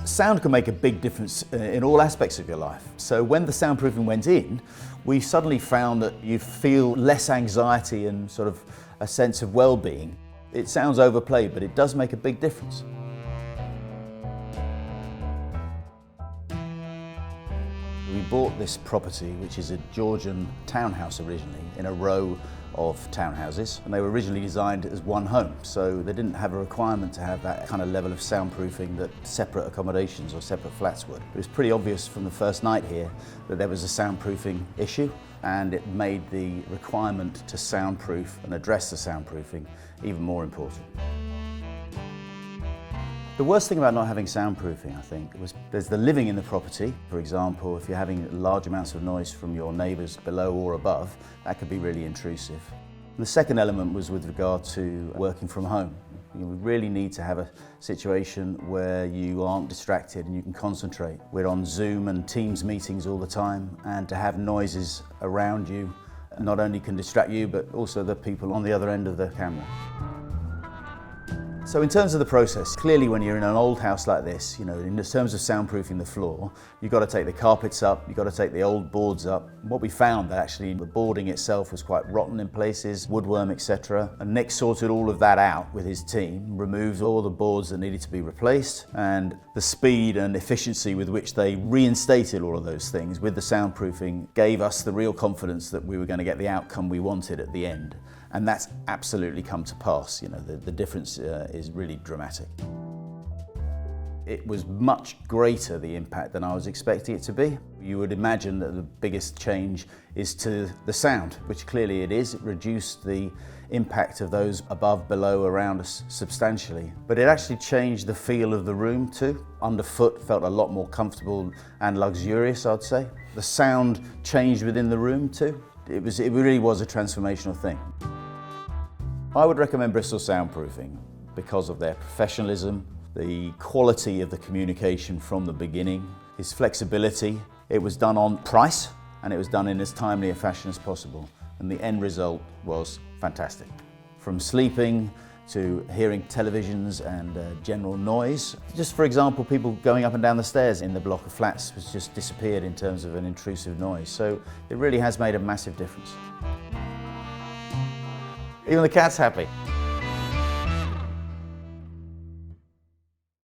Sound can make a big difference in all aspects of your life. So when the soundproofing went in, we suddenly found that you feel less anxiety and sort of a sense of well-being. It sounds overplayed, but it does make a big difference. We bought this property, which is a Georgian townhouse originally, in a row of townhouses, and they were originally designed as one home, so they didn't have a requirement to have that kind of level of soundproofing that separate accommodations or separate flats would. It was pretty obvious from the first night here that there was a soundproofing issue, and it made the requirement to soundproof and address the soundproofing even more important. The worst thing about not having soundproofing, I think, was there's the living in the property. For example, if you're having large amounts of noise from your neighbours below or above, that could be really intrusive. And the second element was with regard to working from home. You really need to have a situation where you aren't distracted and you can concentrate. We're on Zoom and Teams meetings all the time, and to have noises around you not only can distract you, but also the people on the other end of the camera. So in terms of the process, clearly when you're in an old house like this, in terms of soundproofing the floor, you've got to take the carpets up, you've got to take the old boards up. What we found that actually the boarding itself was quite rotten in places, woodworm, etc. And Nick sorted all of that out with his team, removed all the boards that needed to be replaced, and the speed and efficiency with which they reinstated all of those things with the soundproofing gave us the real confidence that we were going to get the outcome we wanted at the end. And that's absolutely come to pass. The difference is really dramatic. It was much greater, the impact, than I was expecting it to be. You would imagine that the biggest change is to the sound, which clearly it is. It reduced the impact of those above, below, around us substantially. But it actually changed the feel of the room too. Underfoot felt a lot more comfortable and luxurious, I'd say. The sound changed within the room too. It really was a transformational thing. I would recommend Bristol Soundproofing because of their professionalism, the quality of the communication from the beginning, its flexibility. It was done on price, and it was done in as timely a fashion as possible. And the end result was fantastic. From sleeping to hearing televisions and general noise. Just for example, people going up and down the stairs in the block of flats has just disappeared in terms of an intrusive noise. So it really has made a massive difference. Even the cat's happy.